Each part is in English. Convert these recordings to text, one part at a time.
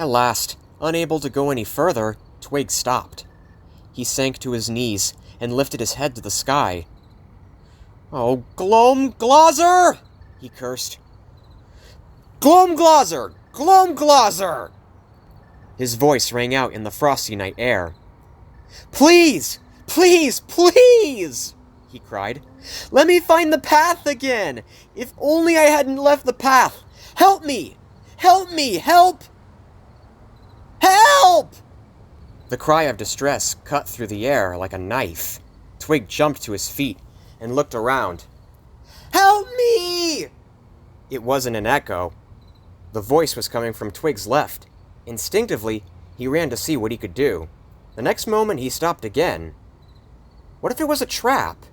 At last, unable to go any further, Twig stopped. He sank to his knees and lifted his head to the sky. "Oh, Gloamglazer!" he cursed. "Gloamglazer! Gloamglazer!" His voice rang out in the frosty night air. "Please! Please! Please!" he cried. "Let me find the path again! If only I hadn't left the path! Help me! Help me! Help! Help!" The cry of distress cut through the air like a knife. Twig jumped to his feet and looked around. "Help me!" It wasn't an echo. The voice was coming from Twig's left. Instinctively, he ran to see what he could do. The next moment, he stopped again. What if it was a trap?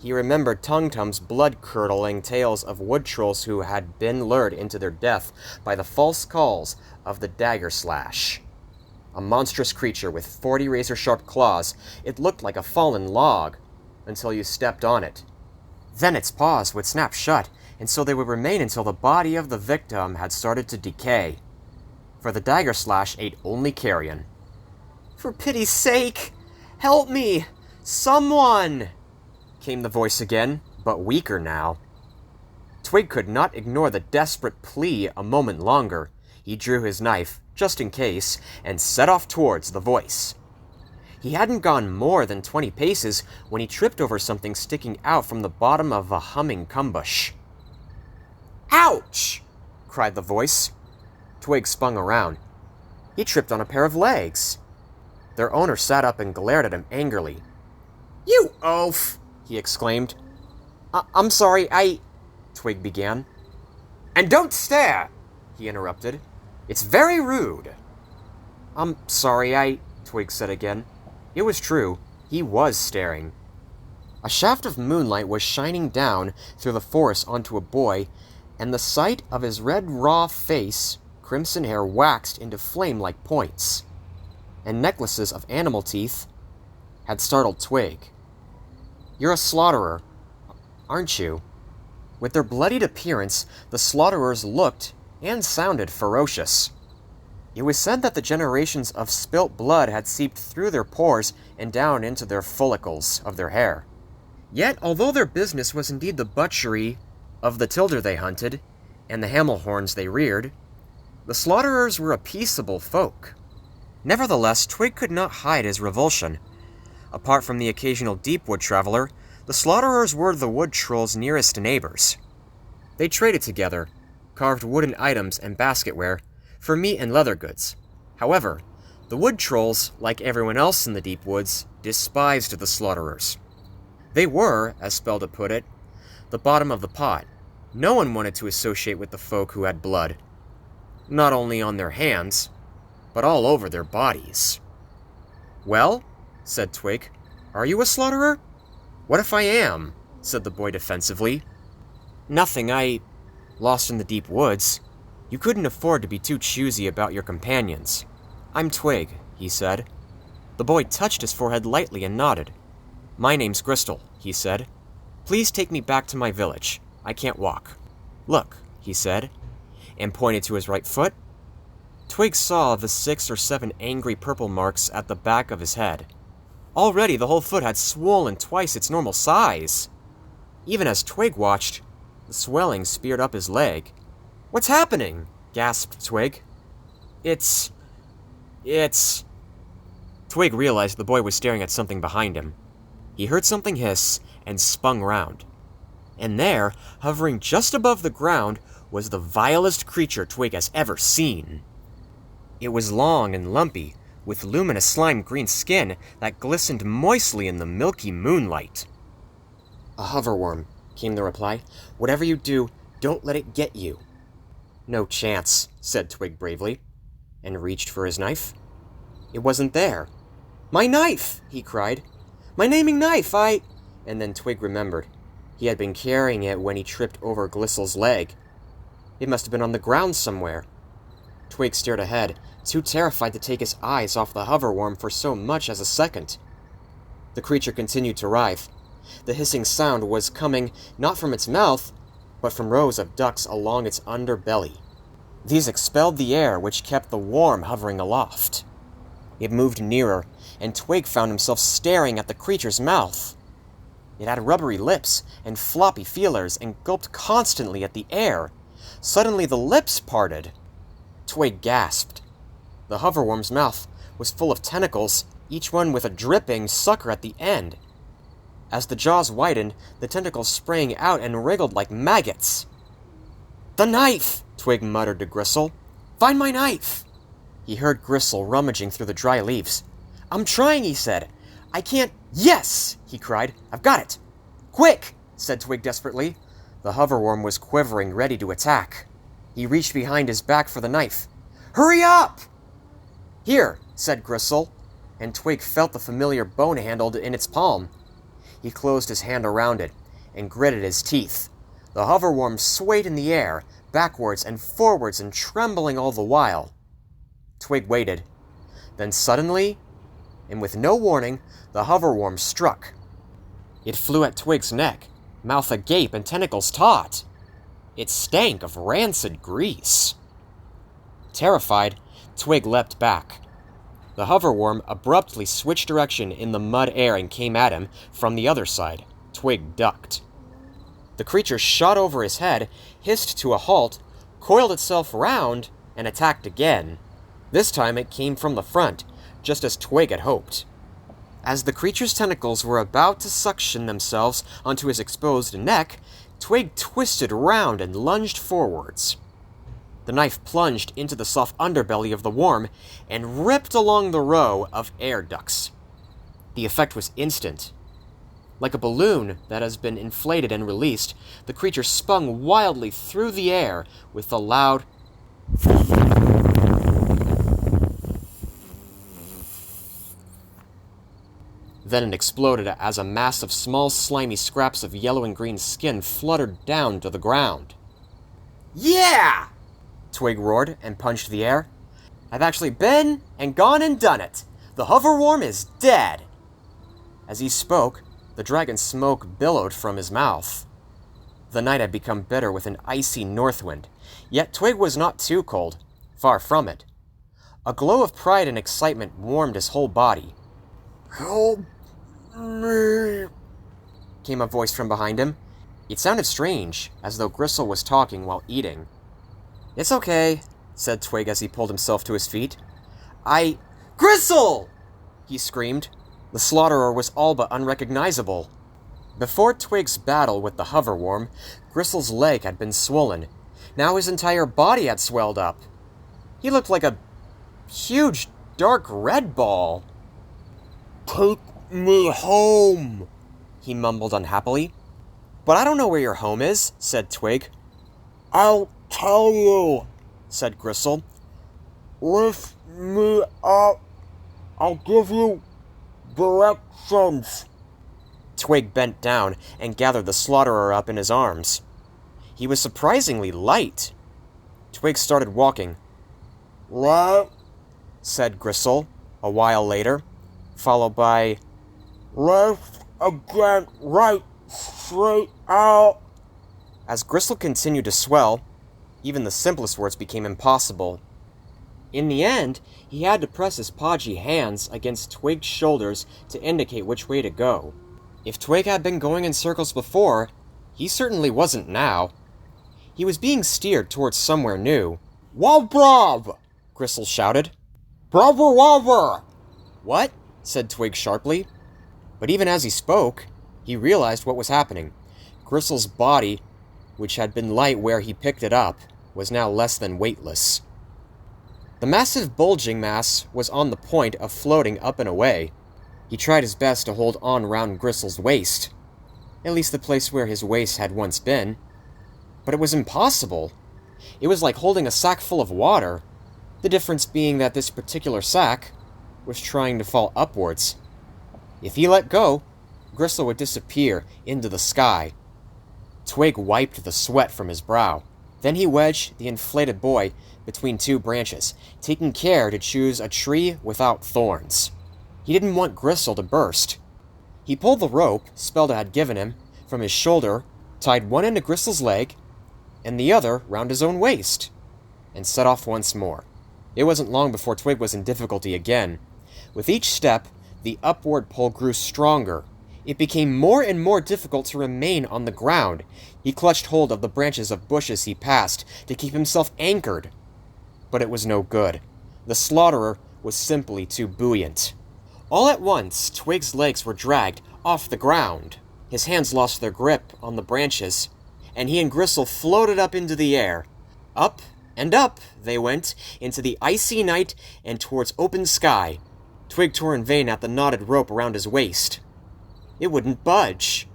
He remembered Tung Tum's blood-curdling tales of wood trolls who had been lured into their death by the false calls of the dagger slash. A monstrous creature with 40 razor-sharp claws, it looked like a fallen log, until you stepped on it. Then its paws would snap shut, and so they would remain until the body of the victim had started to decay. For the dagger slash ate only carrion. "For pity's sake! Help me! Someone!" came the voice again, but weaker now. Twig could not ignore the desperate plea a moment longer. He drew his knife, just in case, and set off towards the voice. He hadn't gone more than 20 paces when he tripped over something sticking out from the bottom of a humming cumbush. "Ouch!" cried the voice. Twig spun around. He tripped on a pair of legs. Their owner sat up and glared at him angrily. "You oaf!" he exclaimed. I'm sorry, Twig began. "And don't stare!" he interrupted. "It's very rude." "I'm sorry, Twig said again. It was true. He was staring. A shaft of moonlight was shining down through the forest onto a boy, and the sight of his red, raw face, crimson hair waxed into flame-like points, and necklaces of animal teeth, had startled Twig. "You're a slaughterer, aren't you?" With their bloodied appearance, the slaughterers looked and sounded ferocious. It was said that the generations of spilt blood had seeped through their pores and down into their follicles of their hair. Yet, although their business was indeed the butchery of the tilder they hunted, and the hamel horns they reared, the slaughterers were a peaceable folk. Nevertheless, Twig could not hide his revulsion. Apart from the occasional Deepwood traveler, the slaughterers were the wood trolls' nearest neighbors. They traded together, carved wooden items and basketware, for meat and leather goods. However, the wood trolls, like everyone else in the Deepwoods, despised the slaughterers. They were, as Spelda put it, the bottom of the pot. No one wanted to associate with the folk who had blood. Not only on their hands, but all over their bodies. "Well," said Twig, "are you a slaughterer?" "What if I am?" said the boy defensively. "Nothing, lost in the deep woods. You couldn't afford to be too choosy about your companions." "I'm Twig," he said. The boy touched his forehead lightly and nodded. "My name's Crystal," he said. "Please take me back to my village. I can't walk." "Look," he said, and pointed to his right foot. Twig saw the 6 or 7 angry purple marks at the back of his head. Already the whole foot had swollen twice its normal size. Even as Twig watched, the swelling speared up his leg. "What's happening?" gasped Twig. It's... Twig realized the boy was staring at something behind him. He heard something hiss and spun round. And there, hovering just above the ground, was the vilest creature Twig has ever seen. It was long and lumpy, with luminous slime-green skin that glistened moistly in the milky moonlight. "A hoverworm," came the reply. "Whatever you do, don't let it get you." "No chance," said Twig bravely, and reached for his knife. It wasn't there. "My knife!" he cried. "My naming knife, And then Twig remembered. He had been carrying it when he tripped over Glissel's leg. It must have been on the ground somewhere. Twig stared ahead, too terrified to take his eyes off the hoverworm for so much as a second. The creature continued to writhe. The hissing sound was coming not from its mouth, but from rows of ducts along its underbelly. These expelled the air which kept the worm hovering aloft. It moved nearer, and Twig found himself staring at the creature's mouth. It had rubbery lips and floppy feelers and gulped constantly at the air. Suddenly the lips parted. Twig gasped. The hoverworm's mouth was full of tentacles, each one with a dripping sucker at the end. As the jaws widened, the tentacles sprang out and wriggled like maggots. "The knife!" Twig muttered to Gristle. "Find my knife!" He heard Gristle rummaging through the dry leaves. "I'm trying," he said. "I can't—" "Yes!" he cried. "I've got it!" "Quick!" said Twig desperately. The hoverworm was quivering, ready to attack. He reached behind his back for the knife. "Hurry up!" "Here," said Gristle, and Twig felt the familiar bone handle in its palm. He closed his hand around it and gritted his teeth. The hoverworm swayed in the air, backwards and forwards and trembling all the while. Twig waited. Then suddenly, and with no warning, the hoverworm struck. It flew at Twig's neck, mouth agape and tentacles taut. It stank of rancid grease. Terrified, Twig leapt back. The hoverworm abruptly switched direction in the mud air and came at him from the other side. Twig ducked. The creature shot over his head, hissed to a halt, coiled itself round, and attacked again. This time it came from the front, just as Twig had hoped. As the creature's tentacles were about to suction themselves onto his exposed neck, Twig twisted round and lunged forwards. The knife plunged into the soft underbelly of the worm and ripped along the row of air ducts. The effect was instant. Like a balloon that has been inflated and released, the creature spun wildly through the air with a loud Then it exploded as a mass of small slimy scraps of yellow and green skin fluttered down to the ground. "Yeah!" Twig roared and punched the air. "I've actually been and gone and done it! The hoverworm is dead!" As he spoke, the dragon's smoke billowed from his mouth. The night had become bitter with an icy north wind, yet Twig was not too cold, far from it. A glow of pride and excitement warmed his whole body. "Help me," came a voice from behind him. It sounded strange, as though Gristle was talking while eating. "It's okay," said Twig as he pulled himself to his feet. "Gristle!" he screamed. The slaughterer was all but unrecognizable. Before Twig's battle with the hoverworm, Gristle's leg had been swollen. Now his entire body had swelled up. He looked like a huge, dark red ball. "Take me home," he mumbled unhappily. "But I don't know where your home is," said Twig. "I'll tell you," said Gristle. "Lift me up. I'll give you directions." Twig bent down and gathered the slaughterer up in his arms. He was surprisingly light. Twig started walking. "Left," said Gristle, a while later, followed by "left again, right, straight out." As Gristle continued to swell, even the simplest words became impossible. In the end, he had to press his podgy hands against Twig's shoulders to indicate which way to go. If Twig had been going in circles before, he certainly wasn't now. He was being steered towards somewhere new. "Wob-rob!" Gristle shouted. "Brother-wobber!" "What?" said Twig sharply. But even as he spoke, he realized what was happening. Gristle's body, which had been light where he picked it up, was now less than weightless. The massive bulging mass was on the point of floating up and away. He tried his best to hold on round Gristle's waist, at least the place where his waist had once been. But it was impossible. It was like holding a sack full of water, the difference being that this particular sack was trying to fall upwards. If he let go, Gristle would disappear into the sky. Twig wiped the sweat from his brow. Then he wedged the inflated boy between two branches, taking care to choose a tree without thorns. He didn't want Gristle to burst. He pulled the rope Spelda had given him from his shoulder, tied one end to Gristle's leg, and the other round his own waist. and set off once more. It wasn't long before Twig was in difficulty again. With each step, the upward pull grew stronger. It became more and more difficult to remain on the ground. He clutched hold of the branches of bushes he passed to keep himself anchored. But it was no good. The slaughterer was simply too buoyant. All at once, Twig's legs were dragged off the ground. His hands lost their grip on the branches, and he and Gristle floated up into the air. Up and up they went, into the icy night and towards open sky. Twig tore in vain at the knotted rope around his waist. It wouldn't budge.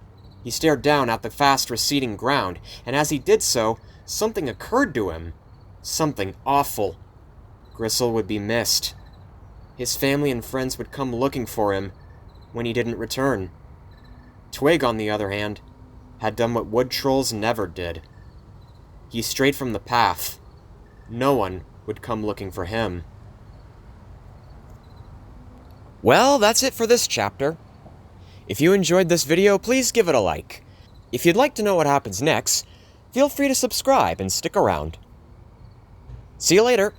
He stared down at the fast receding ground, and as he did so, something occurred to him. Something awful. Gristle would be missed. His family and friends would come looking for him when he didn't return. Twig, on the other hand, had done what wood trolls never did. He strayed from the path. No one would come looking for him. Well, that's it for this chapter. If you enjoyed this video, please give it a like. If you'd like to know what happens next, feel free to subscribe and stick around. See you later!